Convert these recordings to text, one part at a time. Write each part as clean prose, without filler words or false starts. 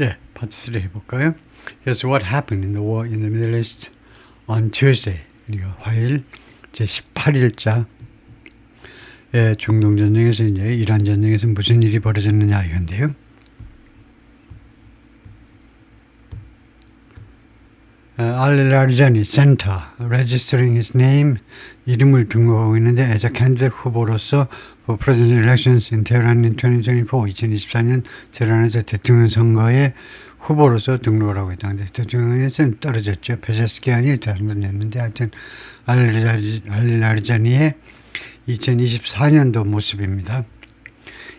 예, 파트 3 해볼까요? Here's what happened in the war in the Middle East on Tuesday. 그러니까 화요일 제18일자 중동 전쟁에서 이제 이란 전쟁에서 무슨 일이 벌어졌느냐 이건데요. Al-Larijani Center registering his name 이름을 등록하고 있는데 as a candidate 후보로서 for presidential elections in Tehran in 2024 2024년 테헤란에서 대통령 선거에 후보로서 등록을 하고 있다. 근데 대통령에서는 떨어졌죠. 페제스키안이 당선됐는데 하여튼 알라리자니의 2024년도 모습입니다.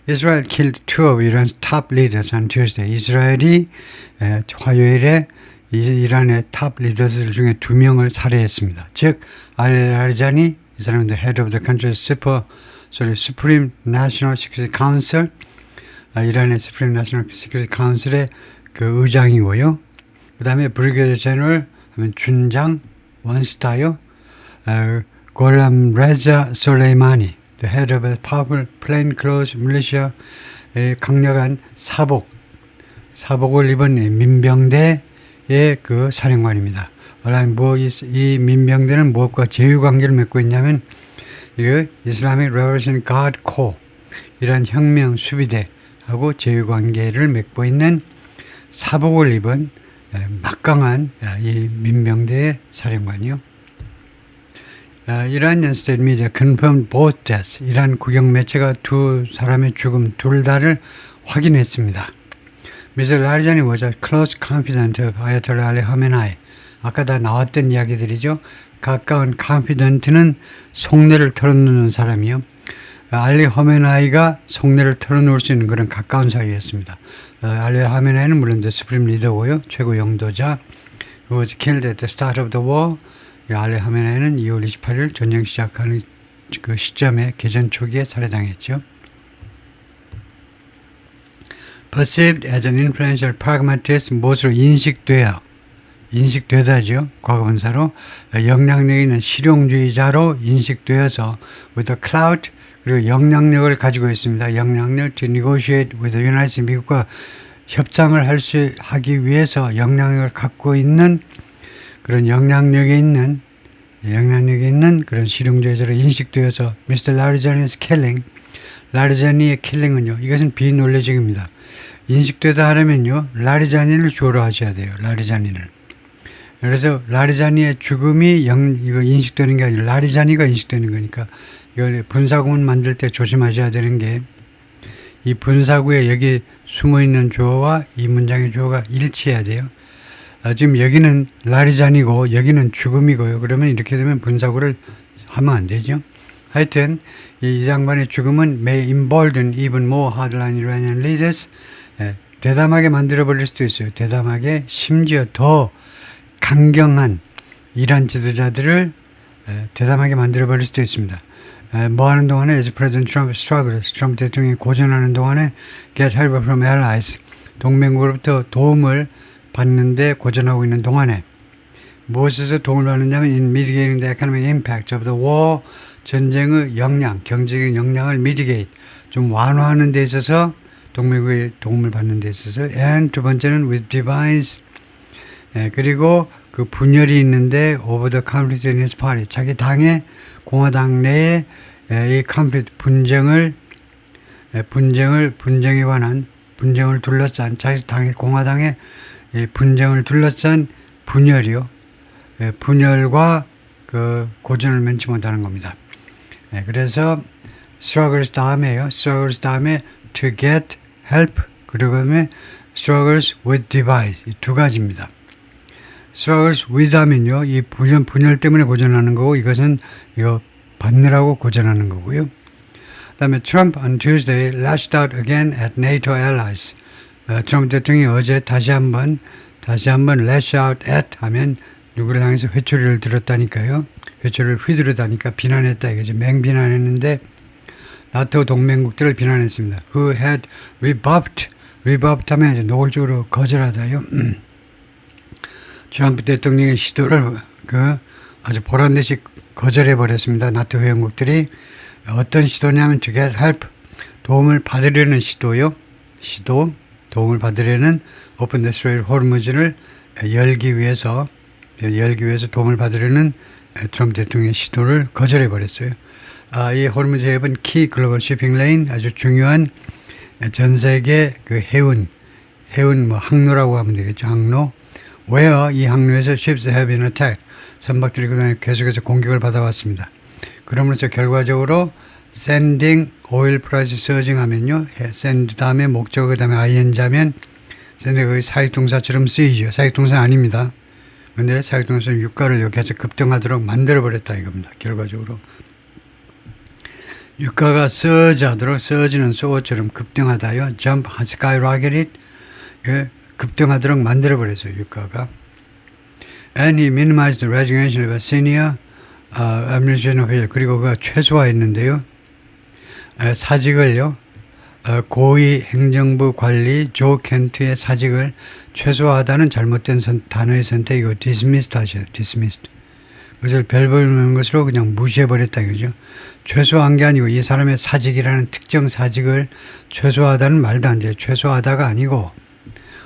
Israel killed two of Iran's top leaders on Tuesday. 이스라엘이 화요일에 이란의 탑 리더들 중에 2명을 살해했습니다. 즉, 알라리자니, 이 사람은 the head of the country's Supreme National Security Council, 이란의 Supreme National Security Council의 그 의장이고요. 그 다음에 브리게이더 제너럴 하면 준장, 원스타요, 골람 레자 솔레이마니, the head of a powerful plainclothes militia, 강력한 사복을 입은 민병대 그 사령관입니다. 이 민병대는 무엇과 제휴 관계를 맺고 있냐면 이거 Islamic Revolutionary Guard Corps 이란 혁명 수비대하고 제휴 관계를 맺고 있는 사복을 입은 막강한 이 민병대의 사령관이요. Iranian state media confirmed both deaths. 이란 국영 매체가 두 사람의 죽음 둘 다를 확인했습니다. Mr. Larijani was a close confidant of Ayatollah Ali Khamenei. 아까 다 나왔던 이야기들이죠. 가까운 confidant는 속내를 털어놓는 사람이요. 알리 허메나이가 속내를 털어놓을 수 있는 그런 가까운 사이였습니다. 알리 허메나이는 물론 스프림 리더고요. 최고 영도자. Who was killed at the start of the war. 알리 허메나이는 2월 28일 전쟁 시작하는 그 시점에 개전 초기에 살해당했죠. Perceived as an influential pragmatist, 무엇으로 인식되다죠. 과거분사로 영향력 있는 실용주의자로 인식되어서 with a clout, 그리고 영향력을 가지고 있습니다. 영향력 to negotiate with the United States, 미국과 협상을 하기 위해서 영향력을 갖고 있는 그런 영향력이 있는 그런 실용주의자로 인식되어서 Mr. Larijani's killing, 라리자니의 킬링은요, 이것은 비논리적입니다. 인식되다 하려면요, 라리자니를 주어로 하셔야 돼요. 라리자니를. 그래서 라리자니의 죽음이 이거 인식되는 게 아니라 라리자니가 인식되는 거니까 이거 분사구문 만들 때 조심하셔야 되는 게 이 분사구에 여기 숨어있는 주어와 이 문장의 주어가 일치해야 돼요. 지금 여기는 라리자니고 여기는 죽음이고요. 그러면 이렇게 되면 분사구를 하면 안 되죠. 하여튼 이 장관의 죽음은 may embolden even more hardline Iranian leaders. 대담하게 만들어버릴 수도 있어요. 대담하게 심지어 더 강경한 이란 지도자들을 대담하게 만들어버릴 수도 있습니다. 뭐 하는 동안에 as President Trump struggles, 트럼프 대통령이 고전하는 동안에 get help from allies, 동맹국으로부터 도움을 받는데 고전하고 있는 동안에 무엇에서 도움을 받느냐면 in mitigating the economic impact of the war, 전쟁의 영향, 경제적인 영향을 mitigate, 좀 완화하는 데 있어서 동맹국의 도움을 받는 데 있어서 and 두 번째는 with devise, 그리고 그 분열이 있는데 over the conflict in his party, 자기 당의 공화당 내에 이 conflict 분쟁에 관한 분쟁을 둘러싼 자기 당의 공화당의 분쟁을 둘러싼 분열이요. 분열과 그 고전을 면치 못하는 겁니다. 그래서 struggles 다음에요. struggles 다음에 to get help, 그리고 다음에 struggles with devise, 이 두 가지입니다. struggles with 하면요, 이 분열 때문에 고전하는 거고, 이것은 이거 받느라고 고전하는 거고요. 그 다음에 Trump on Tuesday lashed out again at NATO allies. 트럼프 대통령이 어제 다시 한번 lash out at 하면 누구를 향해서 회초리를 들었다니까요. 회초리를 휘두르다니까 비난했다 이거죠. 맹비난했는데 나토 동맹국들을 비난했습니다. Who had rebuffed 하면 이제 노골적으로 거절하다요. 트럼프 대통령의 시도를 아주 보란듯이 거절해 버렸습니다. 나토 회원국들이 어떤 시도냐면 to get help, 도움을 받으려는 시도. 도움을 받으려는 오픈 더 스트레이트 호르무즈를 열기 위해서 도움을 받으려는 트럼프 대통령의 시도를 거절해 버렸어요. 이 호르무즈 해협은 키 글로벌 쇼핑 레인, 아주 중요한 전 세계 그 해운 뭐 항로라고 하면 되겠죠. 항로. where 이 항로에서 ships have been attacked. 선박들이 그동안 계속해서 공격을 받아왔습니다. 그러면서 결과적으로 sending oil price surging 하면요. send 다음에 목적어 그 다음에 ing 하면 send가 거의 사역동사처럼 쓰이죠. 사역동사 아닙니다. 근데 사역동사 유가를 여기 해서 급등하도록 만들어버렸다 이겁니다. 결과적으로. 유가가 surge하도록 surge는 소어처럼 급등하다요. jump, skyrocket 급등하도록 만들어버렸어요. 유가가. And he minimized the resignation of a senior administration official. 그리고 그가 최소화했는데요. 사직을요. 고위 행정부 관리 조 켄트의 사직을 최소화하다는 잘못된 단어의 선택이고 dismissed 하셔요. dismissed. 그것을 별볼는 것으로 그냥 무시해버렸다 이거죠. 최소화한 게 아니고 이 사람의 사직이라는 특정 사직을 최소화하다는 말도 안 돼요. 최소화하다가 아니고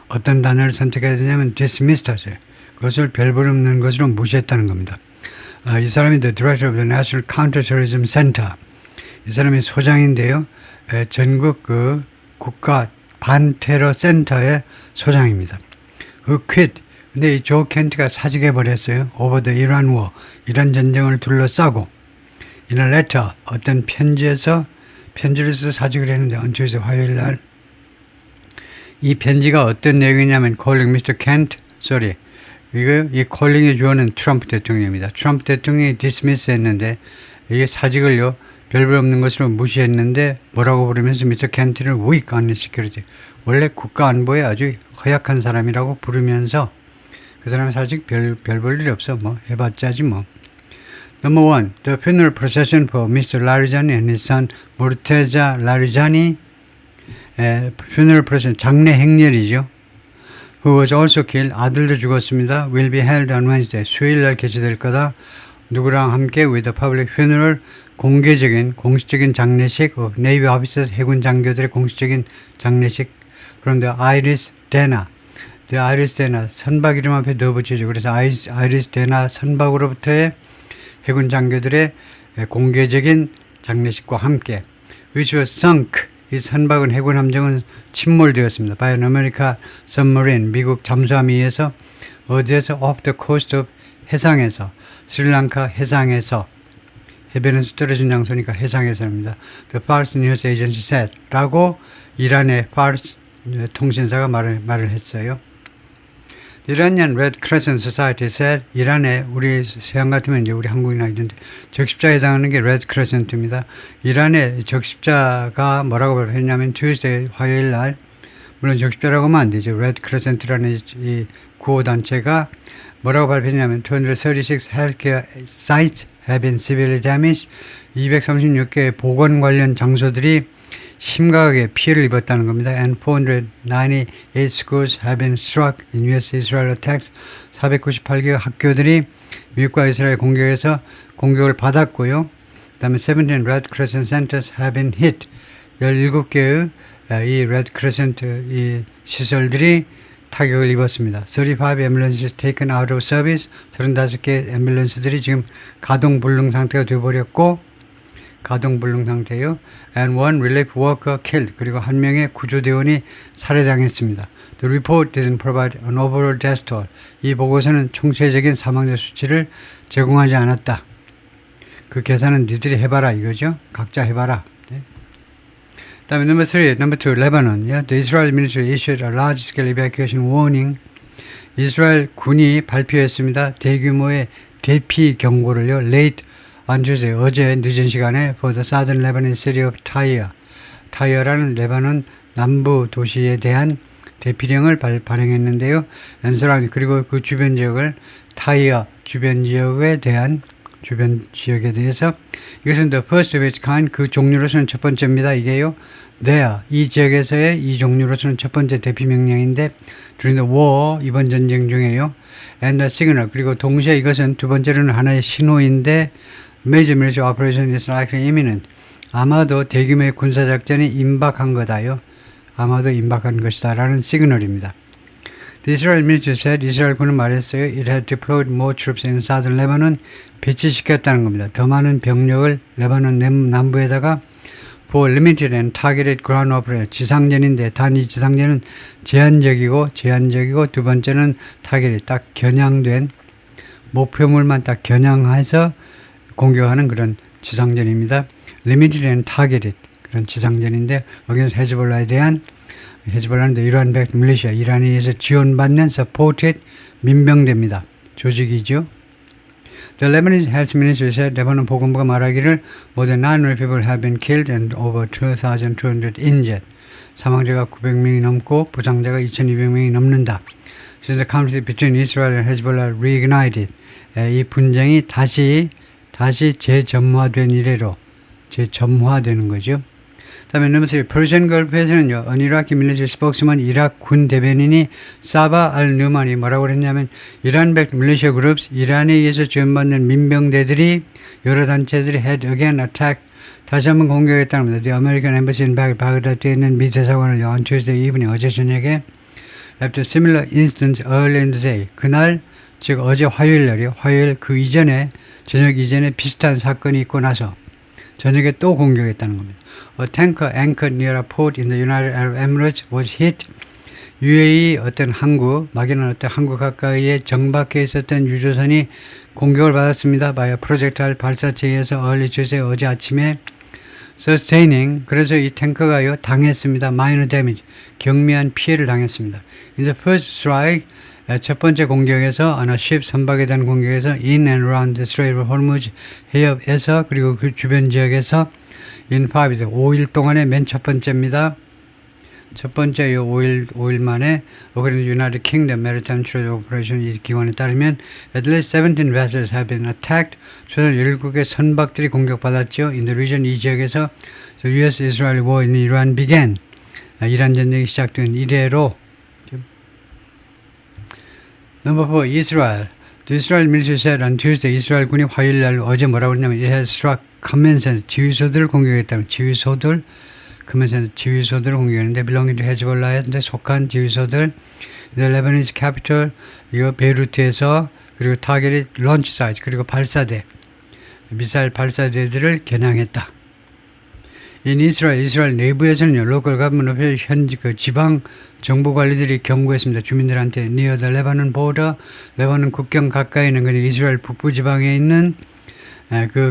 어떤 단어를 선택해야 되냐면 dismissed 하세요. 그것을 별볼없는 것으로 무시했다는 겁니다. 이 사람이 the director of the National Counterterrorism Center. 이 사람이 소장인데요. 전국 그 국가 반테러 센터의 소장입니다. 그 quit. 근데 이 조 켄트가 사직해버렸어요. over the Iran war. 이란 전쟁을 둘러싸고 in a letter. 어떤 편지를 써서 사직을 했는데 언제에서 화요일 날 이 편지가 어떤 내용이냐면 calling Mr. Kent, sorry. 이 콜링의 주어는 트럼프 대통령입니다. 트럼프 대통령이 dismiss 했는데 이게 사직을요. 별별 없는 것으로 무시했는데 뭐라고 부르면서 미스터 켄트를 weak on security. 원래 국가 안보에 아주 허약한 사람이라고 부르면서 그 사람은 사직 별 볼 일 없어. 뭐 해봤자지 뭐. Number one, the funeral procession for Mr. Larijani and his son Murteza Larijani. funeral procession, 장례 행렬이죠. Who was also killed. 아들도 죽었습니다. Will be held on Wednesday. 수요일 날 개최될 거다. 누구랑 함께 with a public funeral. 공식적인 장례식 of Navy officers, 해군 장교들의 공식적인 장례식. from the Iris Dana. The Iris Dana. 선박 이름 앞에 넣어붙이죠. 그래서 Iris Dana 선박으로부터의 해군 장교들의 공개적인 장례식과 함께. which was sunk. 이 선박은 해군 함정은 침몰되었습니다. by an American submarine. 미국 잠수함에 의해서 어디에서 off the coast of 해상에서 스리랑카 해상에서 해변에서 떨어진 장소니까 해상에서입니다. The Fars News Agency said 라고 이란의 Fars 통신사가 말을 했어요. The Iranian Red Crescent Society said 이란의 우리 서양 같으면 이제 우리 한국이나 이런데 적십자에 해당하는 게 Red Crescent입니다. 이란의 적십자가 뭐라고 발표했냐면 Tuesday 화요일 날 물론 적십자라고 하면 안 되죠. Red Crescent라는 이 구호단체가 뭐라고 발표했냐면 236 healthcare sites have been severely damaged. 236개의 보건 관련 장소들이 심각하게 피해를 입었다는 겁니다. And 498 schools have been struck in US-Israel attacks. 498개 학교들이 미국과 이스라엘 공격에서 공격을 받았고요. 그 다음에 17 Red Crescent Centers have been hit. 17개의 이 Red Crescent 이 시설들이 타격을 입었습니다. 35 ambulances taken out of service. 35개 앰뷸런스들이 지금 가동 불능 상태가 되어버렸고 가동 불능 상태요. And one relief worker killed. 그리고 한 명의 구조대원이 살해당했습니다. The report didn't provide an overall death toll. 이 보고서는 총체적인 사망자 수치를 제공하지 않았다. 그 계산은 니들이 해봐라 이거죠. 각자 해봐라. 네. 다음에 number 2, Lebanon. Yeah? The Israel military issued a large-scale evacuation warning. 이스라엘 군이 발표했습니다. 대규모의 대피 경고를요. Late on Tuesday, 어제 늦은 시간에 for the southern Lebanon city of Tyre. 타이어라는 레바논 남부 도시에 대한 대피령을 발행했는데요. 연설한 그리고 그 주변 지역을 타이어 주변 지역에 대해서 이것은 the first of its kind 그 종류로서는 첫 번째입니다. 이게요. there 이 지역에서의 이 종류로서는 첫 번째 대피 명령인데 during the war 이번 전쟁 중에요. and the signal 그리고 동시에 이것은 두 번째로는 하나의 신호인데 major military operation is likely imminent. 아마도 대규모의 군사작전이 임박한 거다요. 아마도 임박한 것이다 라는 시그널입니다. The Israel military said, 이스라엘군은 말했어요. It had deployed more troops in southern Lebanon. 배치시켰다는 겁니다. 더 많은 병력을 레바논 남부에다가 for limited and targeted ground operation. 지상전인데 단 이 지상전은 제한적이고 두 번째는 타겟이 딱 겨냥된 목표물만 딱 겨냥해서 공격하는 그런 지상전입니다. Limited and targeted 그런 지상전인데 여기서 헤즈볼라에 대한 헤즈볼라는 이란-백드 밀리시아 이란에 의해서 지원받는 supported 민병대입니다. 조직이죠. The Lebanese Health Ministry said 레바논 보건부가 말하기를 more than 900 people have been killed and over 2,200 injured. 사망자가 900명이 넘고 부상자가 2,200명이 넘는다. Since the conflict between Israel and Hezbollah reignited. 이 분쟁이 다시 재점화된 이래로 재점화되는 거죠. 다음에 넘버 3, Persian Gulf에서는요, an Iraqi military spokesman, 이라크 군 대변인이 사바 알 누만이 뭐라고 그랬냐면, 이란-백드 militia groups, 이란에 의해서 지원받는 민병대들이 여러 단체들이 had again attacked, 다시 한번 공격했다는 겁니다. The American Embassy in 바그다드에 있는 미 대사관을 on Tuesday evening, 어제 저녁에 after similar incidents early in the day, 그날 즉 어제 화요일 날이요. 화요일 그 이전에 저녁 이전에 비슷한 사건이 있고 나서 저녁에 또 공격했다는 겁니다. A tanker anchored near a port in the United Arab Emirates was hit. UAE 어떤 항구, 막연한 어떤 항구 가까이에 정박해 있었던 유조선이 공격을 받았습니다. by a projectile 발사체에 의해서 early Tuesday 어제 아침에 sustaining 그래서 이 탱커가요 당했습니다. minor damage 경미한 피해를 당했습니다. In the first strike 첫 번째 공격에서 on a ship 선박에 대한 공격에서 in and around the Strait of Hormuz 해협에서 그리고 그 주변 지역에서 in 5일 동안에 맨 첫 번째입니다. 첫 번째 5일 만에 according to United Kingdom Maritime Trade Operation 이 기관에 따르면 at least 17 vessels have been attacked. 최소 17개 선박들이 공격받았죠. In the region 이 지역에서 the U.S.-Israel war in Iran began. 이란 전쟁이 시작된 이래로 Number 4, Israel. The Israel military said on Tuesday, 이스라엘 군이 화요일 날 어제 뭐라고 그랬냐면 it has struck command center, 지휘소들을 공격했다는 지휘소들을 공격했는데 belonging to Hezbollah한테 속한 지휘소들 The Lebanese capital, 이거 베이루트에서 그리고 targeted launch site, 그리고 발사대, 미사일 발사대들을 겨냥했다. In Israel, 이스라엘 내부에서는요, local government 현지 그 지방 정부 관리들이 경고했습니다. 주민들한테 near the Lebanon border, 레바논 국경 가까이 있는 그냥 이스라엘 북부 지방에 있는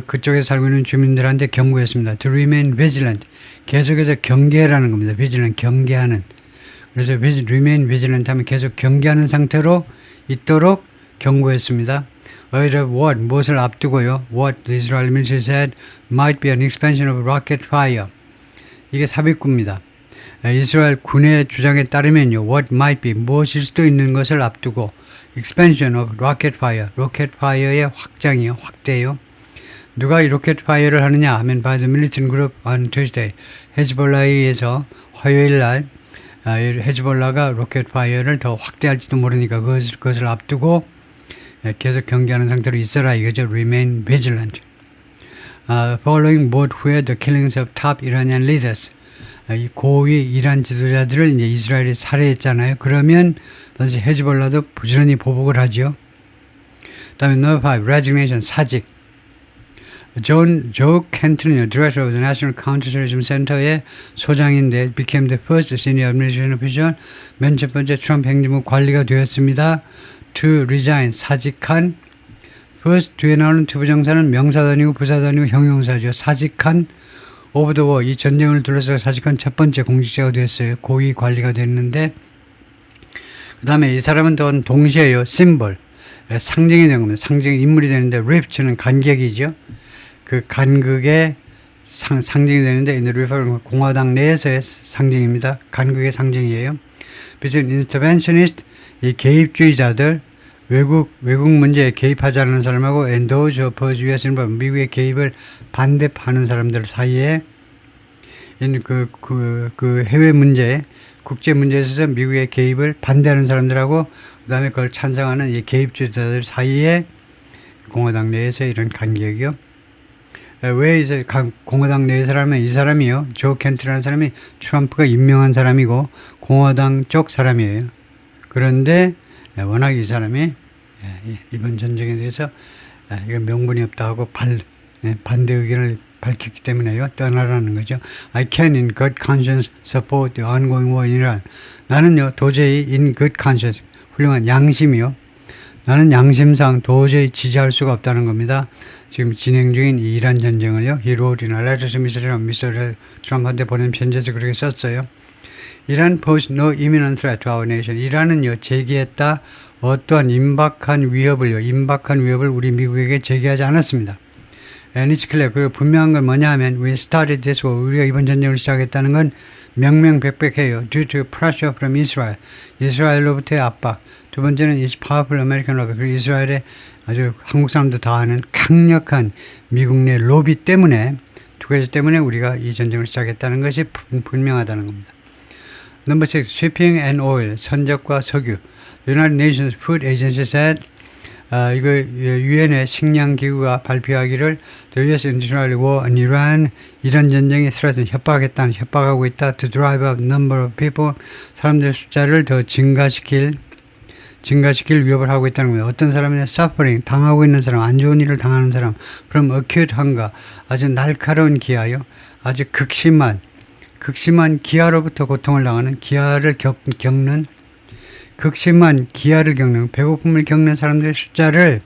그쪽에 살고 있는 주민들한테 경고했습니다. To remain vigilant, 계속해서 경계라는 겁니다. vigilant, 경계하는. 그래서 remain vigilant 하면 계속 경계하는 상태로 있도록 경고했습니다. what, 무엇을 앞두고요. What the Israeli military said might be an expansion of rocket fire. 이게 삽입구입니다. 이스라엘 군의 주장에 따르면요. What might be, 무엇일 수도 있는 것을 앞두고 expansion of rocket fire, 로켓 파이어의 확장이요. 확대요. 누가 이 로켓 파이어를 하느냐 하면 by the militant group on Tuesday. 헤즈볼라에 의해서 화요일 날 헤즈볼라가 로켓 파이어를 더 확대할지도 모르니까 그것을 앞두고 계속 경계하는 상태로 있어라 이거죠. Remain vigilant. Following both 후에 the killings of top Iranian leaders. 이 고위 이란 지도자들을 이제 이스라엘이 살해했잖아요. 그러면 다시 헤즈볼라도 부지런히 보복을 하죠. 다음에 number 5, resignation, 사직. 조 켄트는요, Director of the National Counterterrorism Center의 소장인데 became the first senior administration official. 맨 첫 번째 트럼프 행정부 관리가 되었습니다. To resign, 사직한. first 뒤에 나오는 투부정사는 명사도 아니고 부사도 아니고 형용사죠. 사직한 of the war, 이 전쟁을 둘러싸고 사직한 첫 번째 공직자가 되었어요. 고위 관리가 됐는데 그 다음에 이 사람은 또 동시에요. symbol, 상징이 되는 겁니다. 상징 인물이 되는데 rift는 간격이죠. 그 간극의 상징이 되는데 in the Republican 공화당 내에서의 상징입니다. 간극의 상징이에요. between interventionist, 이 개입주의자들, 외국 문제에 개입하지 않는 사람하고 and those who oppose U.S. involvement, 미국의 개입을 반대하는 사람들 사이에 그 해외 문제, 국제 문제에 있어서 미국의 개입을 반대하는 사람들하고 그 다음에 그걸 찬성하는 이 개입주의자들 사이에 공화당 내에서 이런 간격이요. 왜 이제 공화당 내 사람은 이 사람이요. 조 켄트라는 사람이 트럼프가 임명한 사람이고 공화당 쪽 사람이에요. 그런데 워낙 이 사람이 이번 전쟁에 대해서 이건 명분이 없다 하고 반대 의견을 밝혔기 때문에요. 떠나라는 거죠. I can in good conscience support the ongoing war in Iran. 나는요 도저히 in good conscience 훌륭한 양심이요. 나는 양심상 도저히 지지할 수가 없다는 겁니다. 지금 진행 중인 이 이란 전쟁을요. He wrote in a letter to Mr. 트럼프한테 보낸 편지에서 그렇게 썼어요. 이란 pose no imminent threat to our nation. 이란은요 제기했다 어떠한 임박한 위협을 우리 미국에게 제기하지 않았습니다. And it's clear. 그리고 분명한 건 뭐냐 하면 we started this war. 우리가 이번 전쟁을 시작했다는 건 명명백백해요. Due to pressure from Israel. 이스라엘로부터의 압박. 두 번째는 is powerful American lobby. 그리고 이스라엘의 아주 한국 사람도 다 아는 강력한 미국 내 로비 때문에 두 가지 때문에 우리가 이 전쟁을 시작했다는 것이 분명하다는 겁니다. Number 6. Shipping and oil. 선적과 석유. The United Nations Food Agency said 이거 유엔의 식량기구가 발표하기를 The U.S. industrial war on Iran, 이란 전쟁의 threat은 협박하고 있다. To drive up number of people, 사람들의 숫자를 더 증가시킬 위협을 하고 있다는 거예요. 어떤 사람이냐 suffering, 당하고 있는 사람, 안 좋은 일을 당하는 사람, from acute hunger, 아주 날카로운 기아요. 아주 극심한 기아로부터 고통을 당하는 극심한 기아를 겪는 배고픔을 겪는 사람들의 숫자를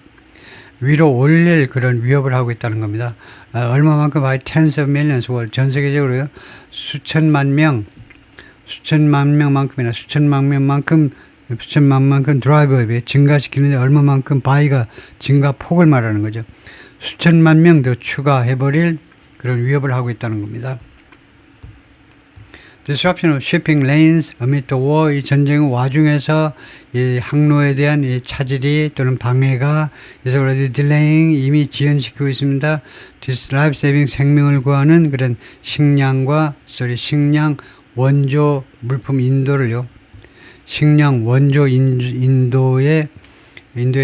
위로 올릴 그런 위협을 하고 있다는 겁니다. 얼마만큼 by tens of millions 전 세계적으로요 수천만 명만큼 드라이버에 증가시키는데 얼마만큼 by가 증가폭을 말하는 거죠. 수천만 명 더 추가해버릴 그런 위협을 하고 있다는 겁니다. Disruption of shipping lanes amid the war. 이 전쟁 와중에서 이 항로에 대한 이 차질이 또는 방해가 is already delaying 이미 지연시키고 있습니다. This life saving 생명을 구하는 그런 식량 원조 물품 인도를요. 식량 원조 인도의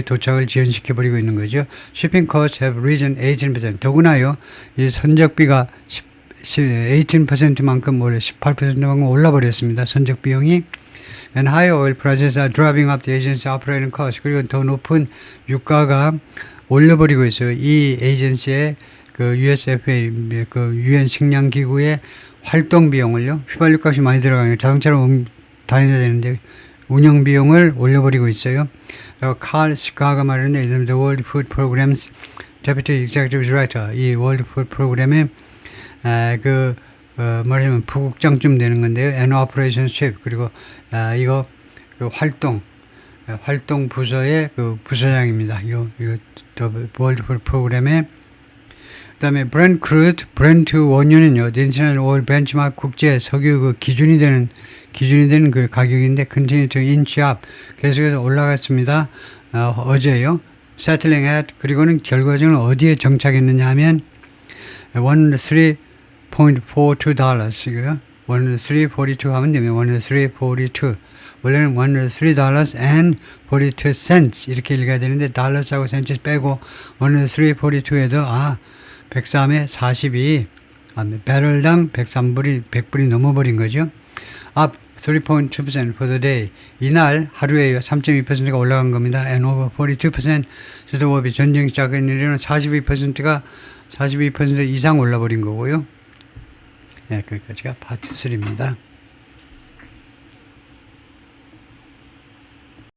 도착을 지연시켜버리고 있는 거죠. Shipping costs have risen 18%. 더구나요, 이 선적비가 18%만큼 올해 18%만큼 올라버렸습니다. 선적 비용이. And higher oil prices are driving up the agency operating cost. 그리고 더 높은 유가가 올려버리고 있어요. 이 에이전시의 그 USFA 그 유엔 식량 기구의 활동 비용을요. 휘발유 값이 많이 들어가요. 자동차로 다녀야 되는데 운영 비용을 올려버리고 있어요. 그리고 칼 스카가 말하는데 The World Food Program's Deputy Executive Director 이 World Food 프로그램의 말하자면 부국장쯤 되는 건데요. And Operations Chief 그리고 이거 그 활동 부서의 그 부서장입니다. 이거 World Food 프로그램의 그다음에 브렌트 원유는요. International Oil Benchmark 국제 석유 그 기준이 되는 그 가격인데 continue to inch up 계속해서 올라갔습니다. 어제요. Settling at 그리고는 결과적으로 어디에 정착했느냐 하면 $103.42 이거요. 103.42 하면 되면 103.42 원래는 $103.42 이렇게 읽어야 되는데 달러스하고 센트 빼고 103.42에도 103에 42 배럴당 100불이 넘어버린 거죠. Up 3.2% for the day. 이날 하루에 3.2%가 올라간 겁니다. And over 42% 수도업이 전쟁 시작한 일에는 42% 이상 올라버린 거고요. 네, 거기까지가 파트 3입니다.